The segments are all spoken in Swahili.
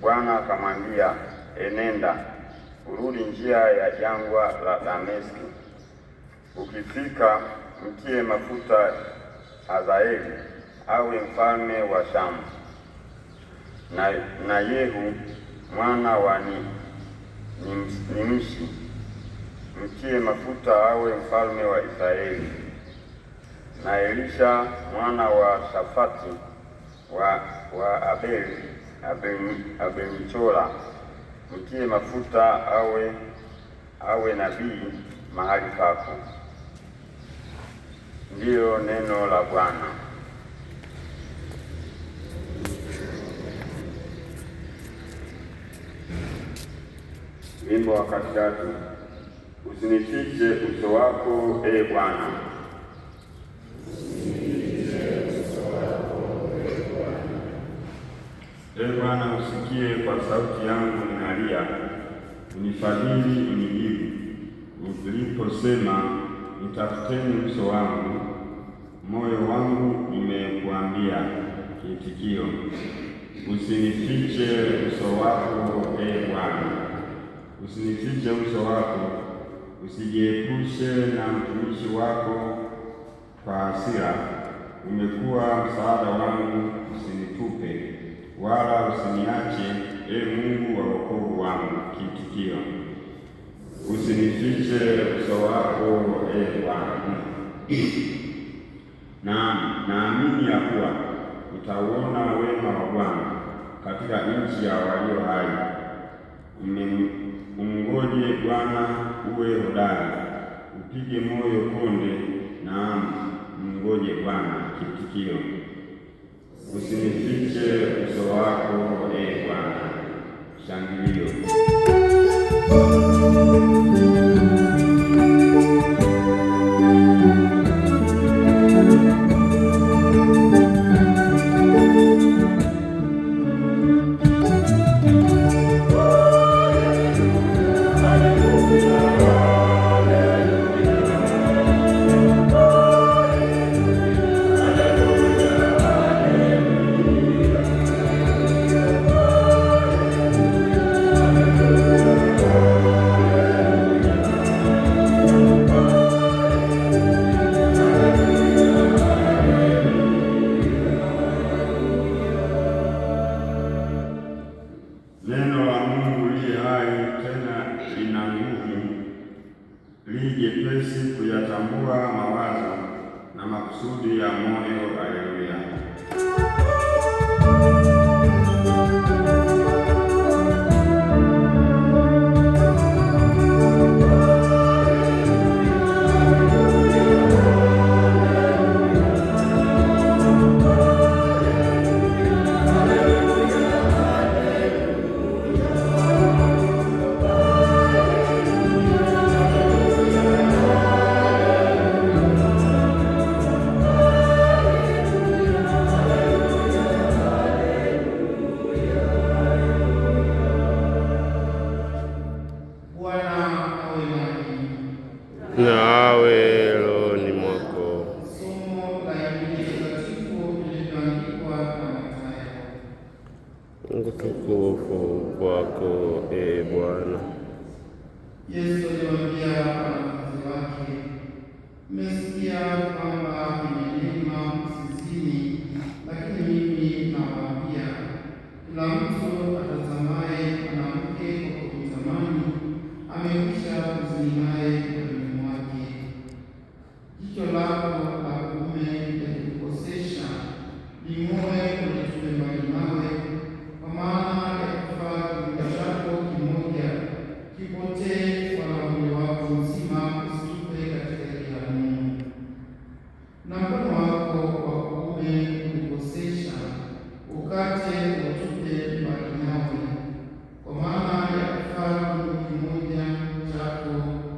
Bwana akamwambia, enenda, urudi njia ya jangwa la Dameski. Ukifika, mtie mafuta Hazaeli awe mfalme wa Shamu, na Yehu mwana wa Nimshi mtie mafuta awe mfalme wa Israeli, na Elisha mwana wa Shafati wa Abel-Mehola mtie mafuta awe nabii mahali pako. Ndiyo neno la Bwana. Wimbo wa katikati. Usinifiche uso wako, ee Bwana. Ee Bwana, usikie kwa sauti yangu ninalia, unifadhili, unijibu. Uliposema, nitafuteni uso wangu, moyo wangu umekuambia kiitikio, usinifiche uso wako, ee Bwana. Usinifiche uso wako, usijiepushe na mtumishi wako kwa hasira. Umekuwa msaada wangu, usinitupe, wala usiniache, ee Mungu wa wokovu wangu. Kiitikio: usinifiche uso wako, ee Bwana. Naamini ya kuwa utauona wema wa Bwana katika nchi ya walio hai. Umngoje Bwana, uwe hodari, upige moyo konde, naam, mngoje Bwana. Kiitikio: usinifiche uso wako, ee Bwana. Shangilio. Neno la Mungu li hai tena lina nguvu, li jepesi kuyatambua mawazo na makusudi ya moyo. Haleluya. na awe rohoni mwako. Somo la Injili takatifu lililoandikwa na Mathayo. Utukufu kwako, ee Bwana. Yesu aliwaambia wanafunzi wake, mmesikia kwamba imenenwa msizini, lakini mimi nawaambia, kila mtu atazamaye mwanamke kwa kumtamani amekwisha kuzini naye. Jicho lako la kuume likikukosesha, ling'oe, ulitupe mbali nawe, kwa maana yakufaa kiungo chako kimoja kipotee, wala mwili wako mzima usitupe katika jehanamu. Na mkono wako wa kuume ukikukosesha, ukate, utupe mbali nawe, kwa maana yakufaa kiungo kimoja chako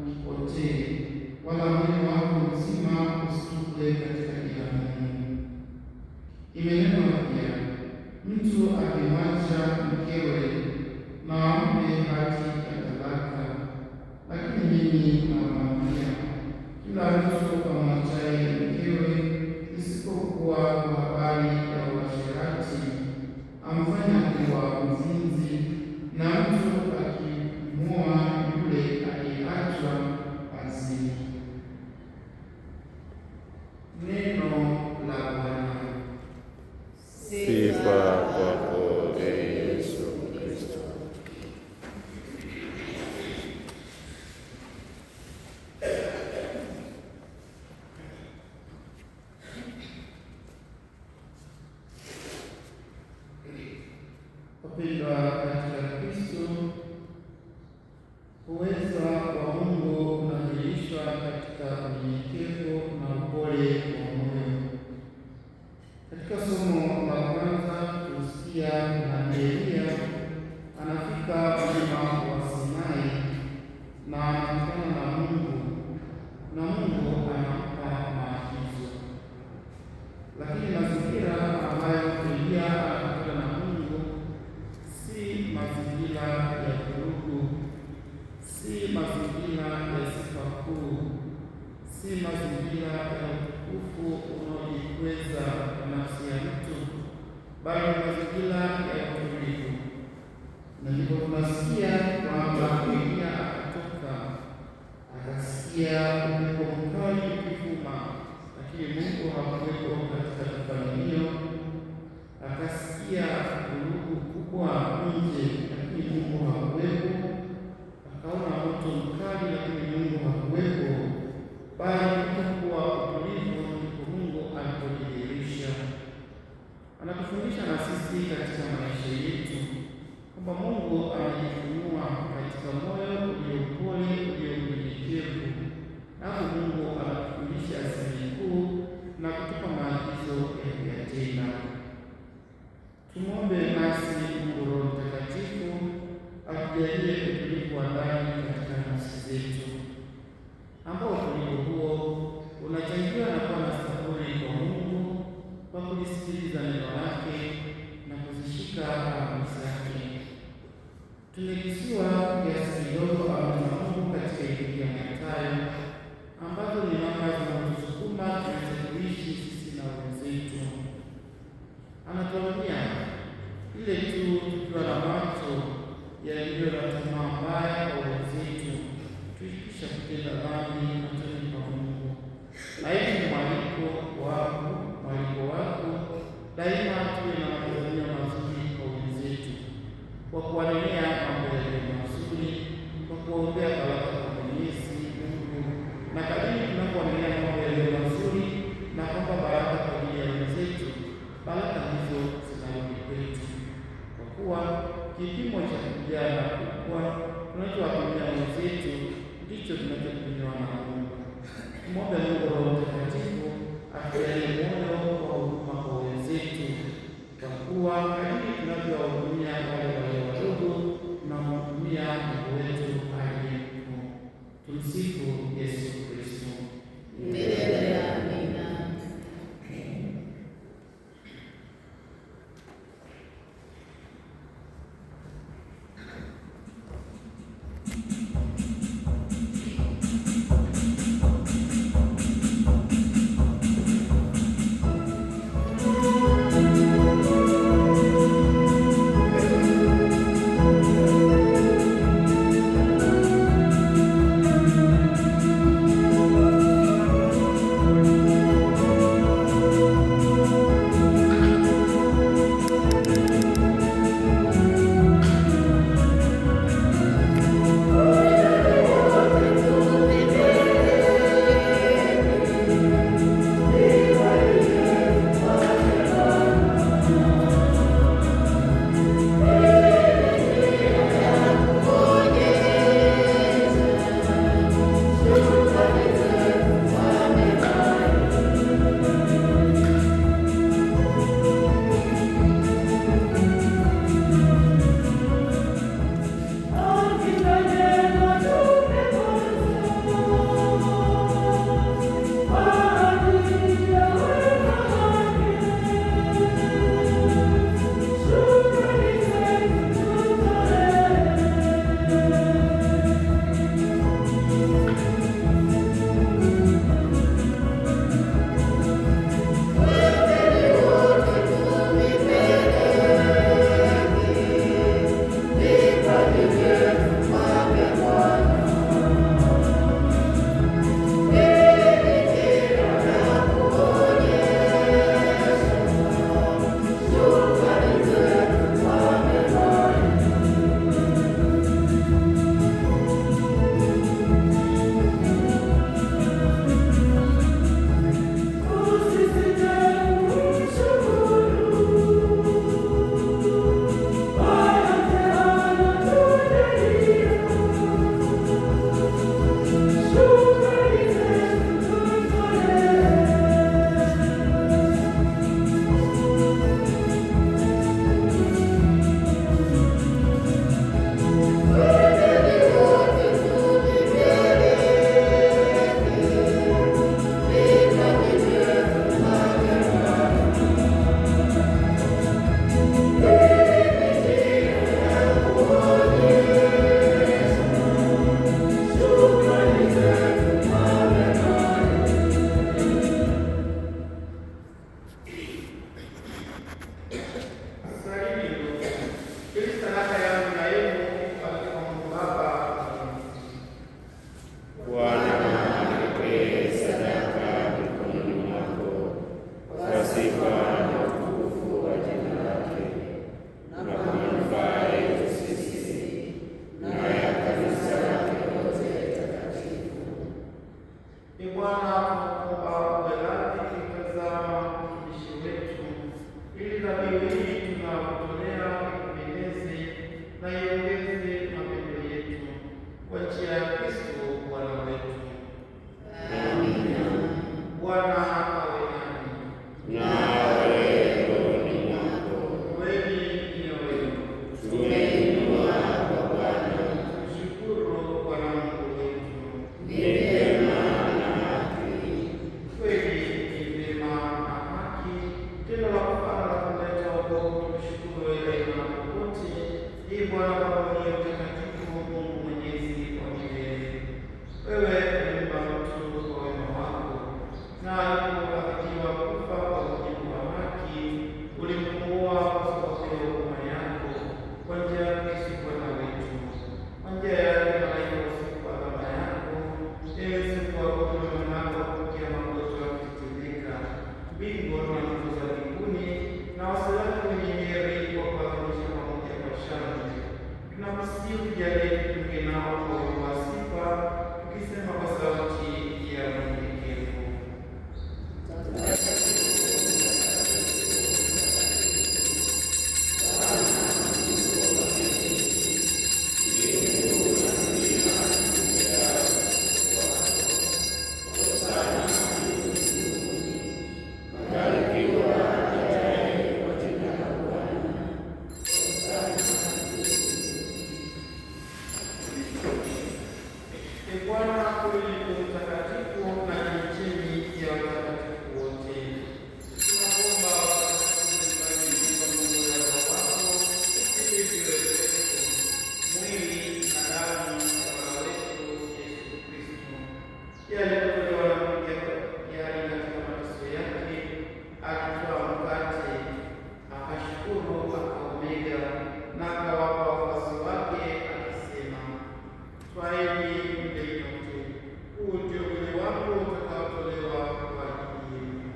kipotee, wala mwili wako mzima usitupe katika jehanamu. Imenenwa pia, mtu akimwacha mkewe na ampe hati ya talaka. Lakini mimi nawaambia, kila mtu amwachaye mkewe, isipokuwa kwa habari ya uasherati, amfanya kuwa mzinzi na mtu akimwoa yule aliyeachwa azini. Neno la Bwana. Sifa kwako, Ee Yesu Kristo. Wapendwa katika Kristo, uwezo wa Mungu unadhihirishwa katika unyenyekevu na upole wa moyo. Katika somo la kwanza tusikia nabii Eliya anafika mlima wa Sinai na anakutana na Mungu na Mungu anampa maagizo, lakini mazingira ambayo Eliya anakutana na Mungu si mazingira ya vurugu, si mazingira ya sifa kuu, si mazingira ya utukufu unaojikweza kwa nafsi ya mtu, bali mazingira ya utulivu. Na ndipo tunasikia kwamba Eliya akatoka akasikia upepo mkali ukivuma, lakini Mungu hakuwepo katika safari hiyo. Akasikia vurugu kubwa nje, lakini Mungu hakuwepo. Akaona moto mkali, lakini Mungu hakuwepo, bali kuwa utulivu ndipo Mungu alipojidhihirisha. Anatufundisha na sisi katika maisha yetu kwamba Mungu anajifunua katika moyo uliopole, uliomnyenyekevu. Hapo Mungu anatufundisha asili kuu na kutupa maagizo ya kuyatenda. Tumwombe nasi Mungu Roho Mtakatifu atujalie utulivu wa ndani katika nafsi zetu, ambao utulivu huo unachangiwa na kuwa na saburi kwa Mungu, kwa kulisikiliza neno lake na kuzishika amri zake. Tumekisiwa kiasi kidogo amri za Mungu katika Injili ya Mathayo, ambazo ni namba zinazotusukuma tuweze kuishi sisi na wenzetu. Anatuambia ile tu tukiwa na macho yaliyo na tamaa mbaya kwa wenzetu, tuikisha kutenda dhambi machoni pa Mungu. Na hivi ni mwaliko wako daima tuwe na matazamio mazuri kwa wenzetu, kwa kuwanenea mambo yaliyo mazuri, kwa kuwaombea baraka kwa Mwenyezi Mungu, na kadiri tunapowanenea mambo yaliyo mazuri na kwamba baraka kwa ajili ya wenzetu, baraka hizo zinarudi kwetu, kwa kuwa kipimo cha kujaa na kukua tunachowapimia wenzetu ndicho tunachopimiwa na Mungu. Tumwombe Mungu Roho Mtakatifu atujalie moyo wa huruma kwa wenzetu, kwa kuwa kadiri tunavyowahudumia wale walio wadogo tunamhudumia Mungu wetu aliye mkuu. Tumsifu Yesu Kristo. Milele amina. Bwana Baba mwenye mtakatifu, Mungu Mwenyezi wa milele, wewe ulimpa mtu kwa wema wako, na alipoahidiwa kufa kwa mujibu wa haki, ulimfufua kwa sababu ya huruma yako, kwa njia ya Kristo Bwana wetu. Kwa njia yake malaika wasifu adhabu yako, enzi kuabudu na mlango wa kupokea magoti wakitetemeka, mbingu na nguvu za mbinguni na wasalamu wenye heri kwa kuadhimisha pamoja kwa shangwe. Tunakusihi utujalie tujiunge nao kwa wimbo wa sifa, tukisema kwa sauti ya unyenyekevu: Bwana kweli mtakatifu na chemchemi ya watakatifu wote. Tunakuomba watakatifu kwa Mungu ya Roho wako, ili viwe kwetu mwili na damu ya Bwana wetu Yesu Kristo. Yeye alitolewa na kuja yali katika mateso yake, akitoa mkate, akashukuru, akaumega na akawapa wafuasi wake akisema, twaeni mle nyote, huu ndio mwili wangu utakaotolewa kwa ajili yenu.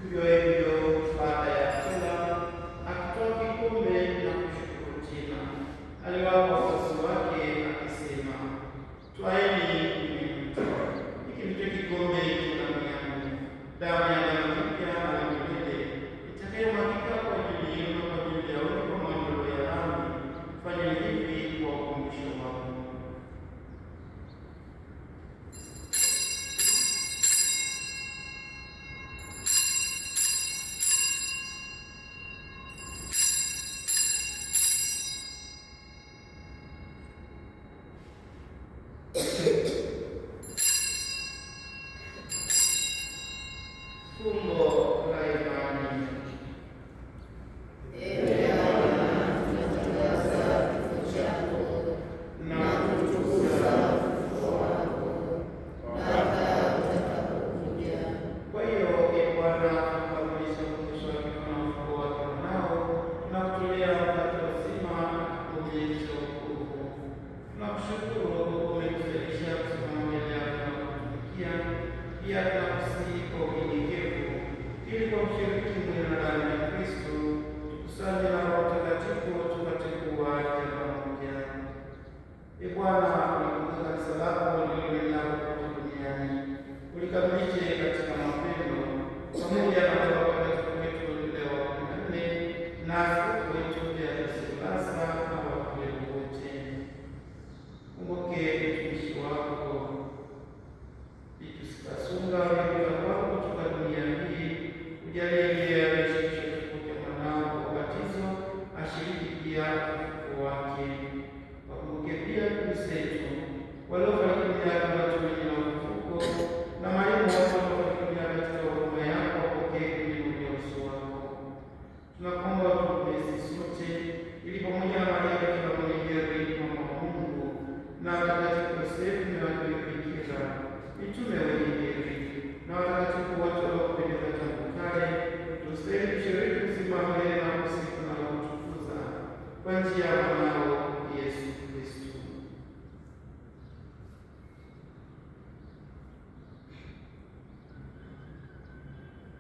Vivyo hivyo baada ya kula, akatoa kikombe na kushukuru tena, aliwapa wafuasi wake akisema, twaeni mnywe, hiki ndicho kikombe cha damu yangu, damu ya agano jipya na la milele, itakayomwagika kwa ajili yenu na kwa ajili ya wengi kwa maondoleo ya dhambi. Fanyeni hivi kwa ukumbusho wangu. Fumbo la imani. Kwa hiyo Bwana, tunakamilisha ukumbusho wa kifo na ufufuo wake Mwanao, tunakutolea wakati wazima na kikombe cha wokovu. Tunakushukuru umetuwezesha kusimama mbele yako na kutumikia. Pia tunakusihi kwa unyenyekevu, ili kwa kushiriki mwili na damu ya Kristo tukusanye na Roho Mtakatifu tupate kuwa jamaa moja. Bwana, ulikumbuka kanisa lako lililoenea kote duniani, ulikamilishe katika mapendo, pamoja na Baba Mtakatifu wetu Leo wa 14 na askofu wetu Silasa na wakleri wote. Kumbuke mtumishi wako Kasunga aliyekuja kwako kutoka dunia hii, ujalie yeye aliyeshirikisha kifo cha Mwanao kwa ubatizo ashiriki pia ufufuo wake. Wakumbuke pia ndugu zetu waliofariki dunia katika tumaini la ufufuko, na marehemu wote waliofariki dunia katika huruma yako, wapokee elimu ya uso wako. Tunakuomba utuhurumie sisi sote, ili pamoja na Maria kila mwenye heri mama wa Mungu na watakatifu Yosefu na Bikira, mitume wenye heri na watakatifu wote waliokupendeza tangu kale, tustahili kushiriki uzima wa milele na kusifu na kutukuza kwa njia ya Mwanao Yesu Kristo.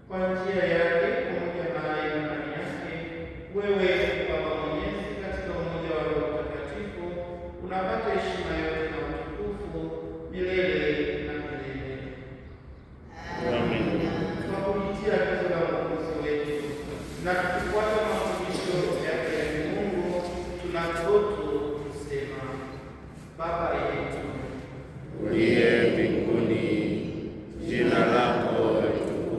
Kwa njia yake, pamoja naye na ndani yake, wewe Baba Mwenyezi, katika umoja wa Roho Mtakatifu, unapata heshima yote na utukufu milele na milele. Amina. Tunakupitia agizo la Mwokozi wetu na tukifuata mafundisho yake ya Mungu, tunathubutu kusema: Baba yetu uliye mbinguni, jina lako litukuzwe.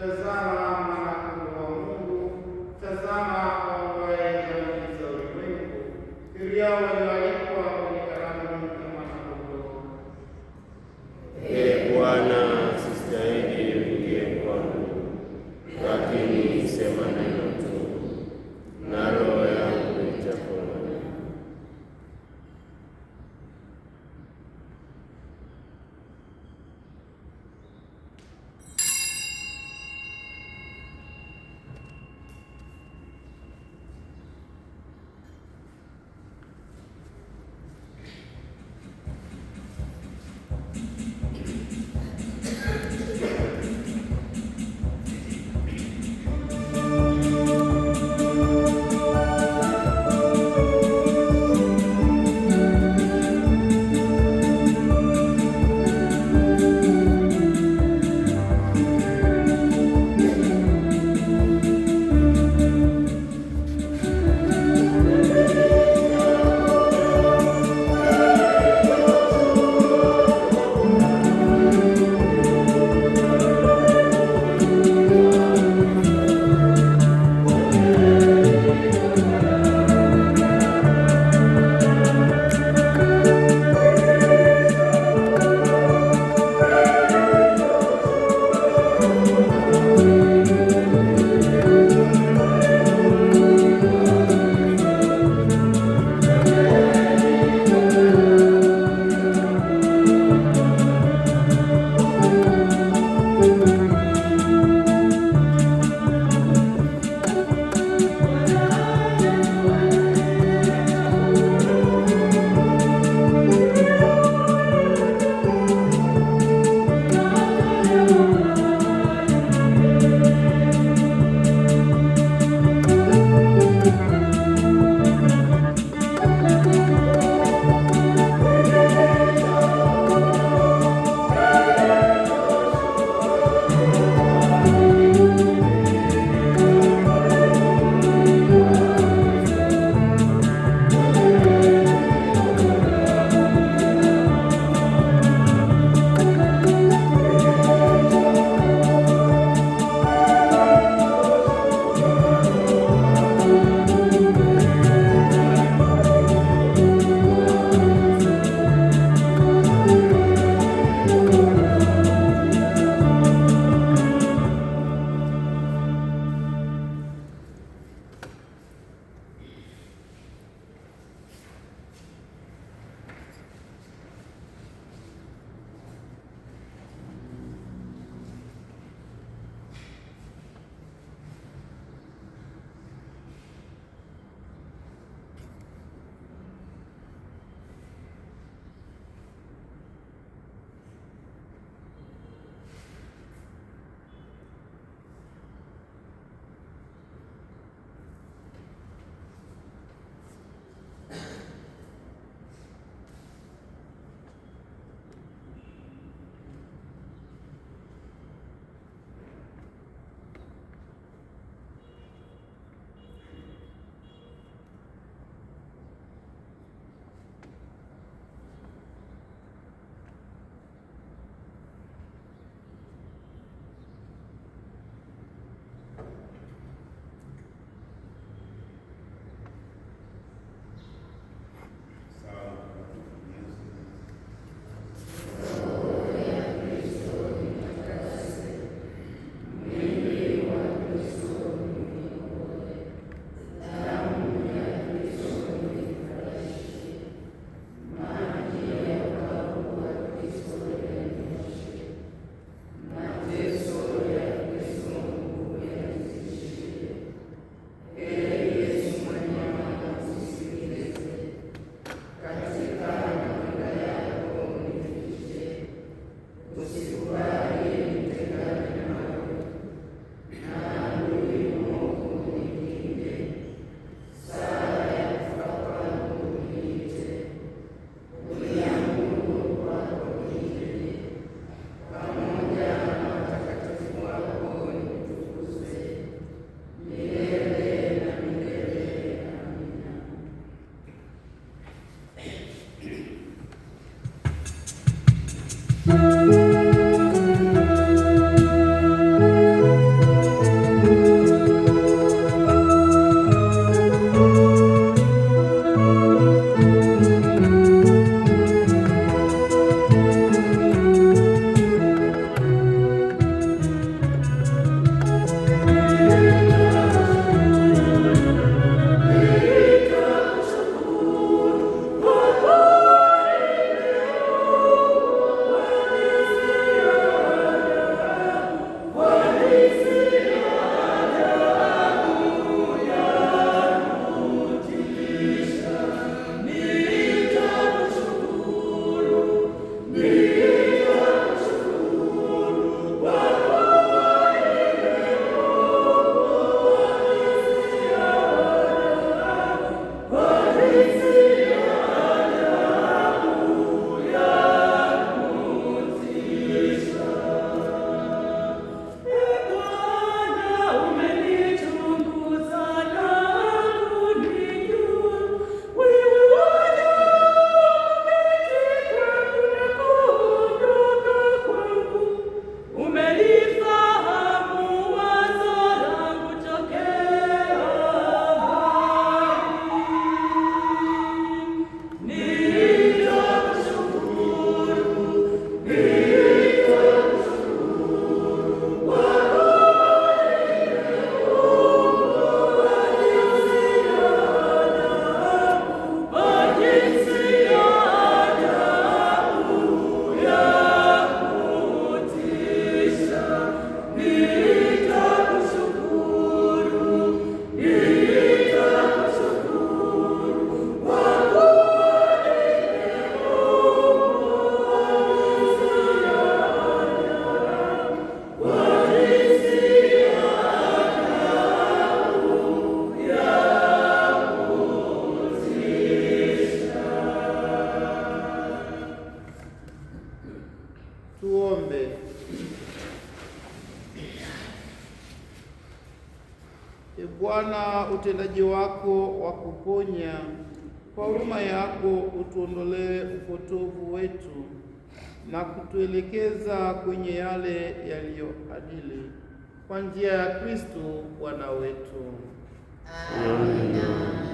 Tazama mwana-kondoo wa Mungu, tazama aondoaye dhambi za ulimwengu. Heri yao walioalikwa kwenye karamu ya mwana-kondoo. Ee Bwana, sistahili uingie kwangu, lakini sema neno tu, na roho yangu itapona. Bwana, utendaji wako wa kuponya, kwa huruma yako utuondolee upotovu wetu na kutuelekeza kwenye yale yaliyoadili, kwa njia ya Kristo Bwana wetu. Amina.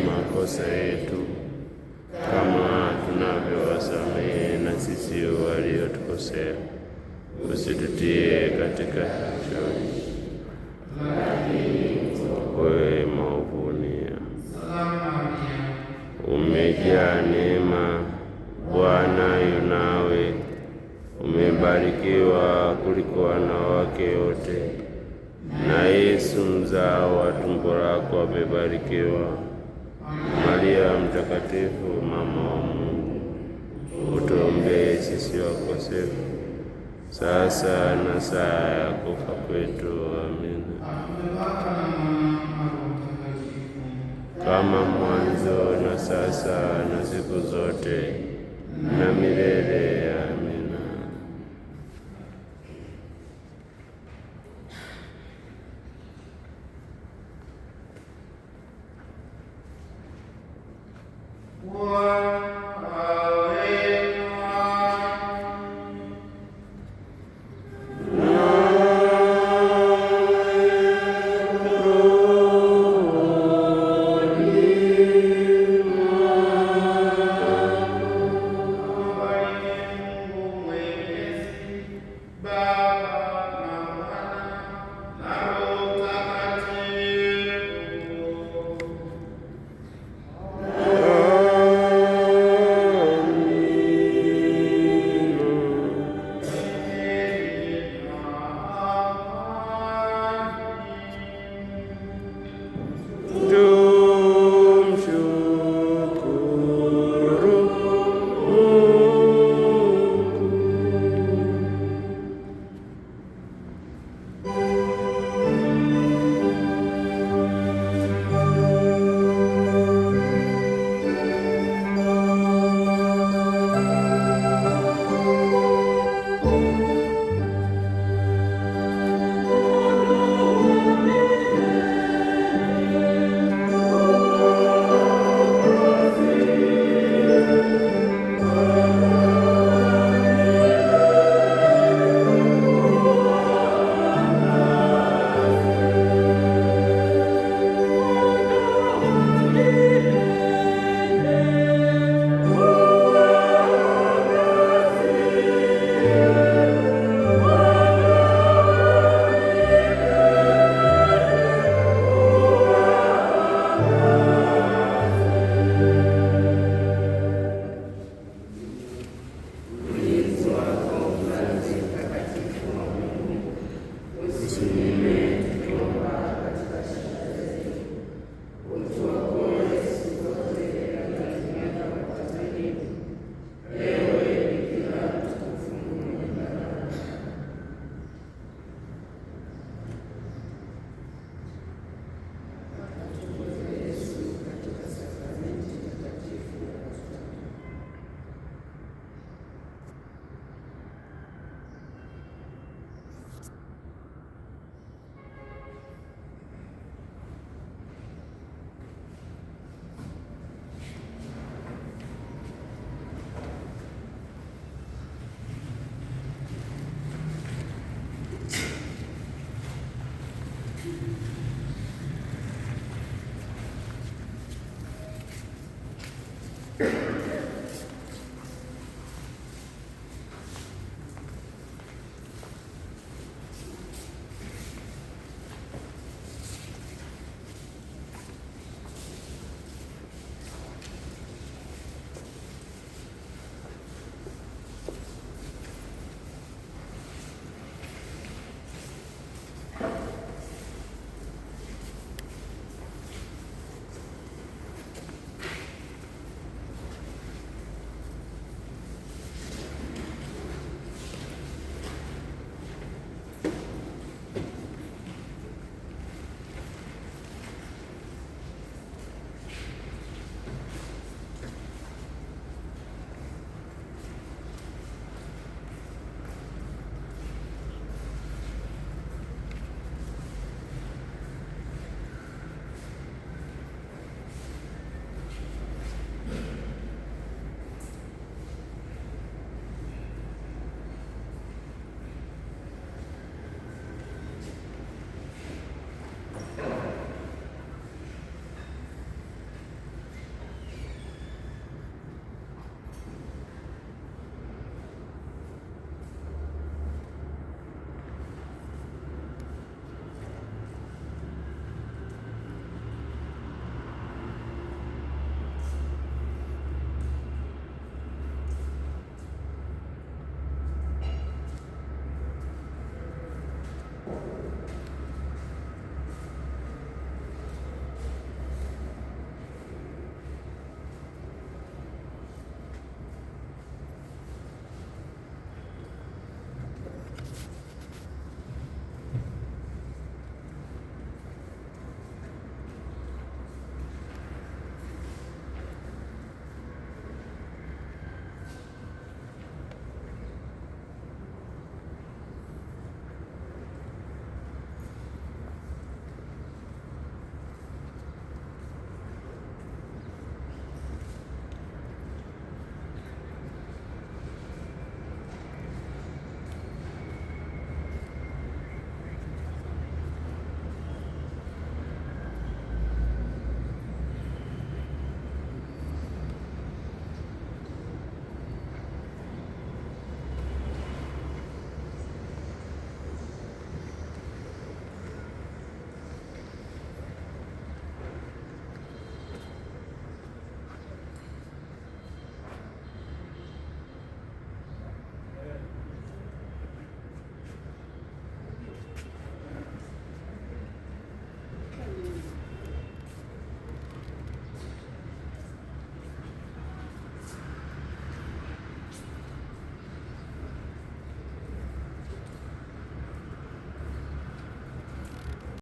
makosa yetu kama tunavyowasamehe na sisi waliotukosea, usitutie katika shauri, wewe maovuni. Umejaa neema, Bwana yu nawe, umebarikiwa kuliko wanawake wote, na Yesu mzao wa tumbo lako amebarikiwa. Maria mtakatifu, mama wa Mungu, utuombee sisi wakosefu, sasa na saa ya kufa kwetu. Amina. Kama mwanzo na sasa na siku zote na milele. Amina. Amen.